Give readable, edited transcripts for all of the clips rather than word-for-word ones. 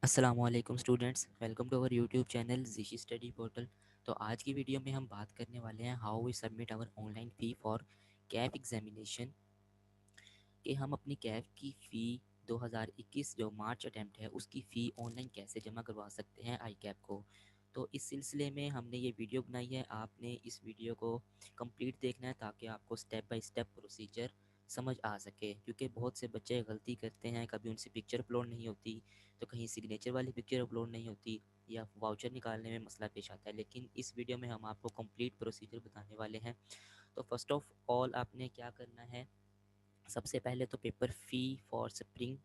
अस्सलामुअलैकुम students, welcome to our YouTube channel Zishi study portal. तो आज की वीडियो में हम बात करने वाले हैं how we submit our online fee for CAP examination, कि हम अपनी कैप की फ़ी 2021 जो मार्च अटैम्प्ट है उसकी फ़ी ऑनलाइन कैसे जमा करवा सकते हैं आई कैप को। तो इस सिलसिले में हमने ये वीडियो बनाई है। आपने इस वीडियो को कंप्लीट देखना है ताकि आपको स्टेप बाय स्टेप प्रोसीजर समझ आ सके, क्योंकि बहुत से बच्चे गलती करते हैं, कभी उनसे पिक्चर अपलोड नहीं होती, तो कहीं सिग्नेचर वाली पिक्चर अपलोड नहीं होती, या वाउचर निकालने में मसला पेश आता है। लेकिन इस वीडियो में हम आपको कंप्लीट प्रोसीजर बताने वाले हैं। तो फर्स्ट ऑफ ऑल आपने क्या करना है, सबसे पहले तो paper fee for spring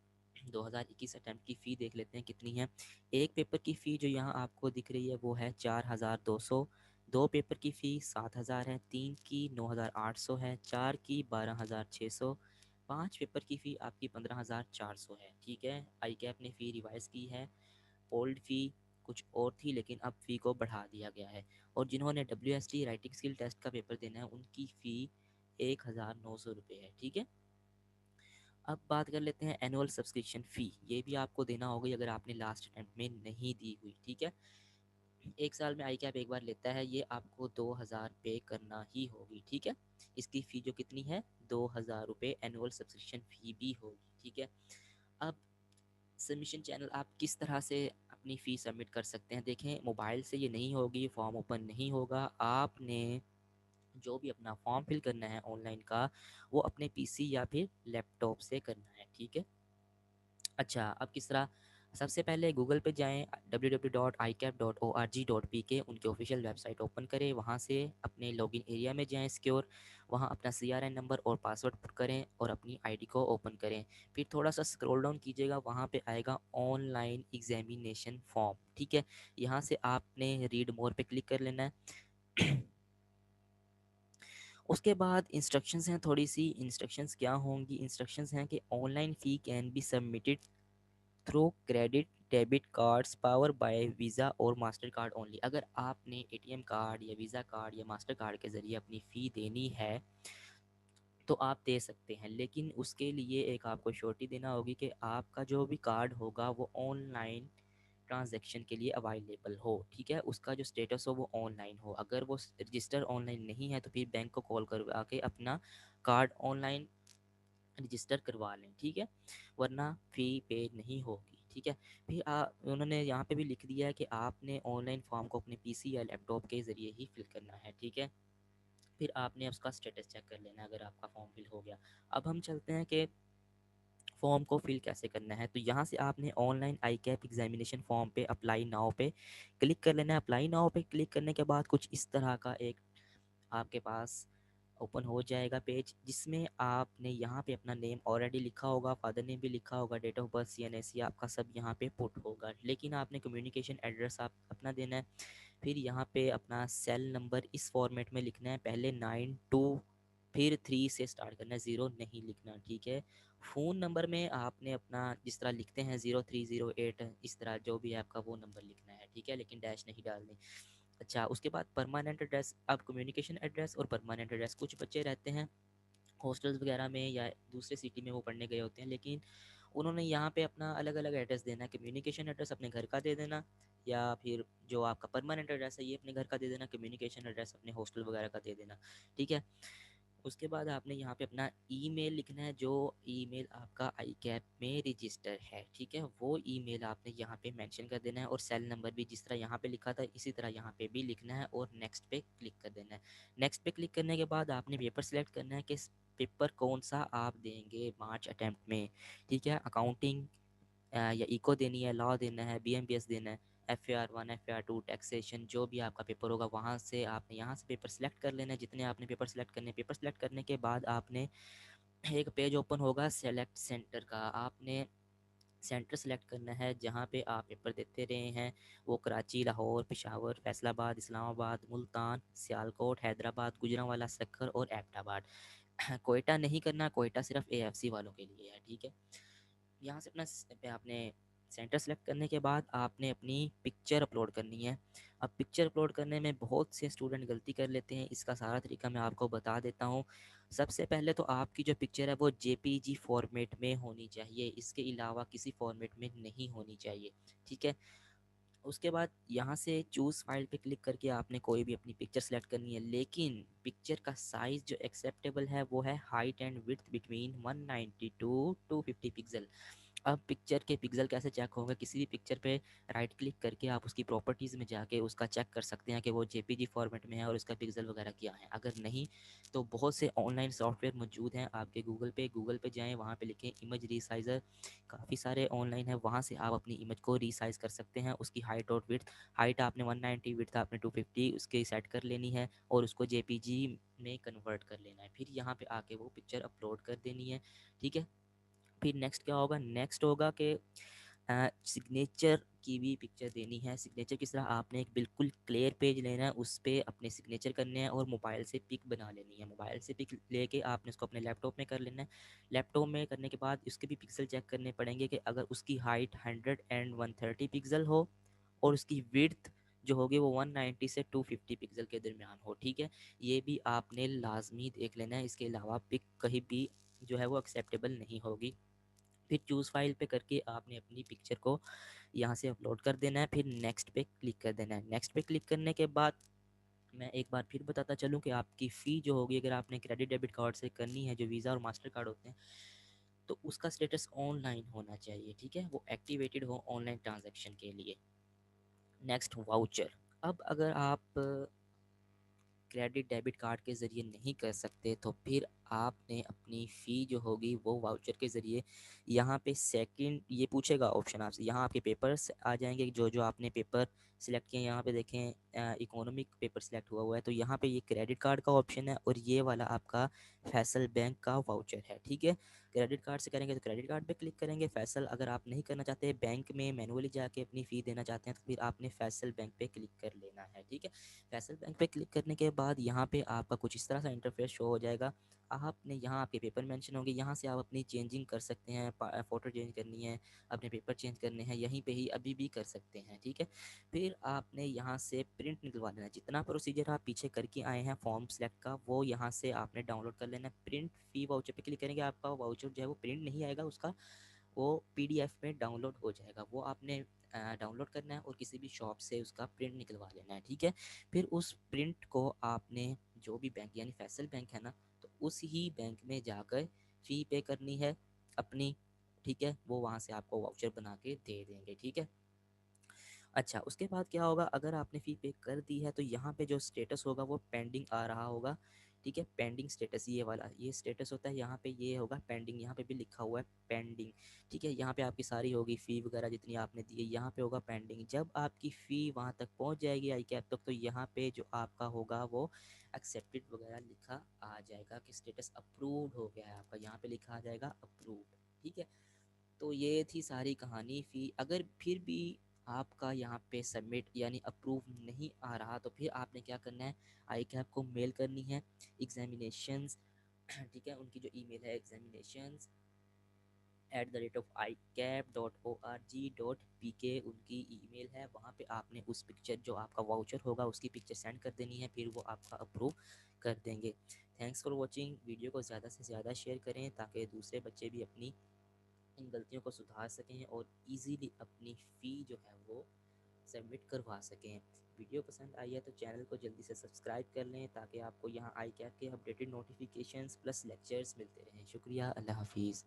2021 attempt की फ़ी देख लेते हैं कितनी है। एक पेपर की फ़ी जो यहाँ आपको दिख रही है वो है 4,200। दो पेपर की फ़ी 7,000 है, तीन की 9,800 है, चार की 12,600, पाँच पेपर की फ़ी आपकी 15,400 है। ठीक है, आई कैप ने फ़ी रिवाइज़ की है। ओल्ड फ़ी कुछ और थी लेकिन अब फ़ी को बढ़ा दिया गया है। और जिन्होंने WST राइटिंग स्किल टेस्ट का पेपर देना है उनकी फ़ी 1,900 रुपये है। ठीक है, अब बात कर लेते हैं एनुअल सब्सक्रिप्शन फ़ी। ये भी आपको देना होगी अगर आपने लास्ट अटेम्प्ट में नहीं दी हुई। ठीक है, एक साल में आई कैप एक बार लेता है, ये आपको 2,000 पे करना ही होगी। ठीक है, इसकी फ़ी जो कितनी है 2,000 रुपये एनुअल सब्सक्रिप्शन फ़ी भी होगी। ठीक है, अब सबमिशन चैनल आप किस तरह से अपनी फ़ी सबमिट कर सकते हैं। देखें, मोबाइल से ये नहीं होगी, फॉर्म ओपन नहीं होगा। आपने जो भी अपना फॉर्म फिल करना है ऑनलाइन का, वो अपने पीसी या फिर लैपटॉप से करना है। ठीक है, अच्छा, अब किस तरह, सबसे पहले गूगल पे जाएं, www.icap.org.pk, उनके ऑफिशियल वेबसाइट ओपन करें, वहाँ से अपने लॉगिन एरिया में जाएं सिक्योर, वहाँ अपना CRN नंबर और पासवर्ड पुट करें और अपनी आईडी को ओपन करें। फिर थोड़ा सा स्क्रॉल डाउन कीजिएगा, वहाँ पे आएगा ऑनलाइन एग्जामिनेशन फॉर्म। ठीक है, यहाँ से आपने रीड मोर पे क्लिक कर लेना है। उसके बाद इंस्ट्रक्शंस हैं, थोड़ी सी इंस्ट्रक्शंस क्या होंगी, इंस्ट्रक्शंस हैं कि online fee can be submitted through credit debit cards power bye visa और मास्टर कार्ड ओनली। अगर आपने ATM कार्ड या वीज़ा कार्ड या मास्टर कार्ड के ज़रिए अपनी फ़ी देनी है तो आप दे सकते हैं, लेकिन उसके लिए एक आपको श्योरिटी देना होगी कि आपका जो भी कार्ड होगा वो ऑनलाइन ट्रांजैक्शन के लिए अवेलेबल हो। ठीक है, उसका जो स्टेटस हो वो ऑनलाइन हो। अगर वो रजिस्टर ऑनलाइन नहीं है तो फिर बैंक को कॉल करवा के अपना कार्ड ऑनलाइन रजिस्टर करवा लें। ठीक है, वरना फ़ी पे नहीं होगी। ठीक है, फिर उन्होंने यहाँ पे भी लिख दिया है कि आपने ऑनलाइन फॉर्म को अपने PC या लैपटॉप के ज़रिए ही फिल करना है। ठीक है, फिर आपने उसका स्टेटस चेक कर लेना है अगर आपका फॉर्म फिल हो गया। अब हम चलते हैं कि फॉर्म को फिल कैसे करना है। तो यहाँ से आपने ऑनलाइन आई कैप एग्जामिनेशन फॉर्म पे अप्लाई नाउ पे क्लिक कर लेना है। अप्लाई नाउ पे क्लिक करने के बाद कुछ इस तरह का एक आपके पास ओपन हो जाएगा पेज, जिसमें आपने यहाँ पे अपना नेम ऑलरेडी लिखा होगा, फादर नेम भी लिखा होगा, डेट ऑफ बर्थ CNSE आपका सब यहाँ पे पुट होगा, लेकिन आपने कम्युनिकेशन एड्रेस आप अपना देना है। फिर यहाँ पे अपना सेल नंबर इस फॉर्मेट में लिखना है, पहले 92 फिर 3 से स्टार्ट करना है, 0 नहीं लिखना। ठीक है, फ़ोन नंबर में आपने अपना जिस तरह लिखते हैं 0308, इस तरह जो भी है आपका वो नंबर लिखना है। ठीक है, लेकिन डैश नहीं डालनी। अच्छा, उसके बाद परमानेंट एड्रेस। अब कम्युनिकेशन एड्रेस और परमानेंट एड्रेस, कुछ बच्चे रहते हैं हॉस्टल्स वगैरह में या दूसरे सिटी में वो पढ़ने गए होते हैं, लेकिन उन्होंने यहाँ पे अपना अलग अलग एड्रेस देना है। कम्युनिकेशन एड्रेस अपने घर का दे देना, या फिर जो आपका परमानेंट एड्रेस है ये अपने घर का दे देना, कम्युनिकेशन एड्रेस अपने हॉस्टल वगैरह का दे देना। ठीक है, उसके बाद आपने यहाँ पे अपना ईमेल लिखना है, जो ईमेल आपका आई कैप में रजिस्टर है। ठीक है, वो ईमेल आपने यहाँ पे मेंशन कर देना है, और सेल नंबर भी जिस तरह यहाँ पे लिखा था इसी तरह यहाँ पे भी लिखना है, और नेक्स्ट पे क्लिक कर देना है। नेक्स्ट पे क्लिक करने के बाद आपने पेपर सेलेक्ट करना है कि पेपर कौन सा आप देंगे मार्च अटैम्प्ट में। ठीक है, अकाउंटिंग या इको देनी है, लॉ देना है, BMBS देना है, FAR 1 FAR 2 टैक्सेशन, जो भी आपका पेपर होगा वहाँ से आपने यहाँ से पेपर सेलेक्ट कर लेना है, जितने आपने पेपर सेलेक्ट करने। पेपर सेलेक्ट करने के बाद आपने एक पेज ओपन होगा सेलेक्ट सेंटर का, आपने सेंटर सेलेक्ट करना है जहाँ पे आप पेपर देते रहे हैं। वो कराची, लाहौर, पेशावर, फैसलाबाद, इस्लामाबाद, मुल्तान, सियालकोट, हैदराबाद, गुजरांवाला, सक्खर और एबटाबाद। कोयटा नहीं करना, कोयटा सिर्फ AFC वालों के लिए है। ठीक है, यहाँ से अपना पे आपने सेंटर सेलेक्ट करने के बाद आपने अपनी पिक्चर अपलोड करनी है। अब पिक्चर अपलोड करने में बहुत से स्टूडेंट गलती कर लेते हैं, इसका सारा तरीका मैं आपको बता देता हूँ। सबसे पहले तो आपकी जो पिक्चर है वो जेपीजी फॉर्मेट में होनी चाहिए, इसके अलावा किसी फॉर्मेट में नहीं होनी चाहिए, ठीक है। उसके बाद यहाँ से चूज़ फाइल पे क्लिक करके आपने कोई भी अपनी पिक्चर सेलेक्ट करनी है, लेकिन पिक्चर का साइज़ जो एक्सेप्टेबल है वो है height and width between 192 to 250 pixel. अब पिक्चर के पिक्सल कैसे चेक होंगे, किसी भी पिक्चर पे राइट क्लिक करके आप उसकी प्रॉपर्टीज़ में जाके उसका चेक कर सकते हैं कि वो जेपीजी फॉर्मेट में है और उसका पिक्सल वगैरह क्या है। अगर नहीं तो बहुत से ऑनलाइन सॉफ्टवेयर मौजूद हैं आपके गूगल पे जाएं, वहाँ पे लिखें इमेज रीसाइज़र, काफ़ी सारे ऑनलाइन है, वहाँ से आप अपनी इमेज को रीसाइज़ कर सकते हैं। उसकी हाइट और विड्थ, हाइट आपने 190, विड्थ आपने 250 उसके सेट कर लेनी है और उसको जेपीजी में कन्वर्ट कर लेना है। फिर यहाँ पे आके वो पिक्चर अपलोड कर देनी है, ठीक है। फिर नेक्स्ट क्या होगा, नेक्स्ट होगा कि सिग्नेचर की भी पिक्चर देनी है। सिग्नेचर किस तरह, आपने एक बिल्कुल क्लियर पेज लेना है, उस पर अपने सिग्नेचर करने हैं और मोबाइल से पिक बना लेनी है। मोबाइल से पिक लेके आपने उसको अपने लैपटॉप में कर लेना है। लैपटॉप में करने के बाद उसके भी पिक्सल चेक करने पड़ेंगे कि अगर उसकी हाइट 100 एंड 130 पिक्सल हो और उसकी विड्थ जो होगी वो 190 से 250 पिक्सल के दरमियान हो, ठीक है। ये भी आपने लाजमी देख लेना है, इसके अलावा पिक कहीं भी जो है वो एक्सेप्टेबल नहीं होगी। फिर चूज़ फाइल पे करके आपने अपनी पिक्चर को यहाँ से अपलोड कर देना है, फिर नेक्स्ट पे क्लिक कर देना है। नेक्स्ट पे क्लिक करने के बाद मैं एक बार फिर बताता चलूँ कि आपकी फ़ी जो होगी, अगर आपने क्रेडिट डेबिट कार्ड से करनी है, जो वीज़ा और मास्टर कार्ड होते हैं, तो उसका स्टेटस ऑनलाइन होना चाहिए, ठीक है, वो एक्टिवेटेड हो ऑनलाइन ट्रांजैक्शन के लिए। Next voucher. अब अगर आप क्रेडिट डेबिट कार्ड के ज़रिए नहीं कर सकते तो फिर आपने अपनी फ़ी जो होगी वो वाउचर के ज़रिए, यहाँ पे सेकंड ये पूछेगा ऑप्शन आपसे, यहाँ आपके पेपर्स आ जाएंगे, जो जो आपने पेपर सिलेक्ट किए, यहाँ पे देखें इकोनॉमिक पेपर सिलेक्ट हुआ हुआ है, तो यहाँ पे ये क्रेडिट कार्ड का ऑप्शन है और ये वाला आपका फैसल बैंक का वाउचर है, ठीक है। क्रेडिट कार्ड से करेंगे तो क्रेडिट कार्ड पे क्लिक करेंगे। फैसल अगर आप नहीं करना चाहते, बैंक में मैनुअली जाके अपनी फ़ी देना चाहते हैं, तो फिर आपने फैसल बैंक पे क्लिक कर लेना है, ठीक है। फैसल बैंक पे क्लिक करने के बाद यहाँ पे आपका कुछ इस तरह सा इंटरफेस शो हो जाएगा। आपने यहाँ आपके पेपर मेंशन होंगे, यहाँ से आप अपनी चेंजिंग कर सकते हैं, फ़ोटो चेंज करनी है, अपने पेपर चेंज करने हैं, यहीं पे ही अभी भी कर सकते हैं, ठीक है। फिर आपने यहाँ से प्रिंट निकलवा लेना है, जितना प्रोसीजर आप पीछे करके आए हैं फॉर्म सेलेक्ट का, वो यहाँ से आपने डाउनलोड कर लेना है। प्रिंट फ़ी वाउचर पे क्लिक करेंगे, आपका वाउचर जो है वो प्रिंट नहीं आएगा, उसका वो पीडीएफ में डाउनलोड हो जाएगा, वो आपने डाउनलोड करना है और किसी भी शॉप से उसका प्रिंट निकलवा लेना है, ठीक है। फिर उस प्रिंट को आपने जो भी बैंक यानी फैसल बैंक है ना, तो उस ही बैंक में जाकर फ़ी पे करनी है अपनी, ठीक है। वो वहाँ से आपको वाउचर बना के दे देंगे, ठीक है। अच्छा, उसके बाद क्या होगा, अगर आपने फ़ी पे कर दी है तो यहाँ पे जो स्टेटस होगा वो पेंडिंग आ रहा होगा, ठीक है। पेंडिंग स्टेटस ये वाला ये स्टेटस होता है, यहाँ पे ये होगा पेंडिंग, यहाँ पे भी लिखा हुआ है पेंडिंग, ठीक है। यहाँ पे आपकी सारी होगी फ़ी वगैरह जितनी आपने दी है, यहाँ पे होगा पेंडिंग। जब आपकी फ़ी वहाँ तक पहुँच जाएगी आई कैप तक, तो यहाँ पे जो आपका होगा वो एक्सेप्टेड वगैरह लिखा आ जाएगा कि स्टेटस अप्रूव्ड हो गया है आपका, यहाँ पे लिखा आ जाएगा अप्रूव्ड, ठीक है। तो ये थी सारी कहानी। फ़ी अगर फिर भी आपका यहाँ पे सबमिट यानी अप्रूव नहीं आ रहा, तो फिर आपने क्या करना है, आई कैप को मेल करनी है एग्जामिनेशंस, ठीक है। उनकी जो ईमेल है examinations@icap.org.pk उनकी ईमेल है, वहाँ पे आपने उस पिक्चर जो आपका वाउचर होगा उसकी पिक्चर सेंड कर देनी है, फिर वो आपका अप्रूव कर देंगे। Thanks for watching. वीडियो को ज़्यादा से ज़्यादा शेयर करें ताकि दूसरे बच्चे भी अपनी इन गलतियों को सुधार सकें और इजीली अपनी फ़ी जो है वो सबमिट करवा सकें। वीडियो पसंद आई है तो चैनल को जल्दी से सब्सक्राइब कर लें ताकि आपको यहाँ आई कैप के अपडेटेड नोटिफिकेशंस प्लस लेक्चर्स मिलते रहें। शुक्रिया, अल्लाह हाफिज़।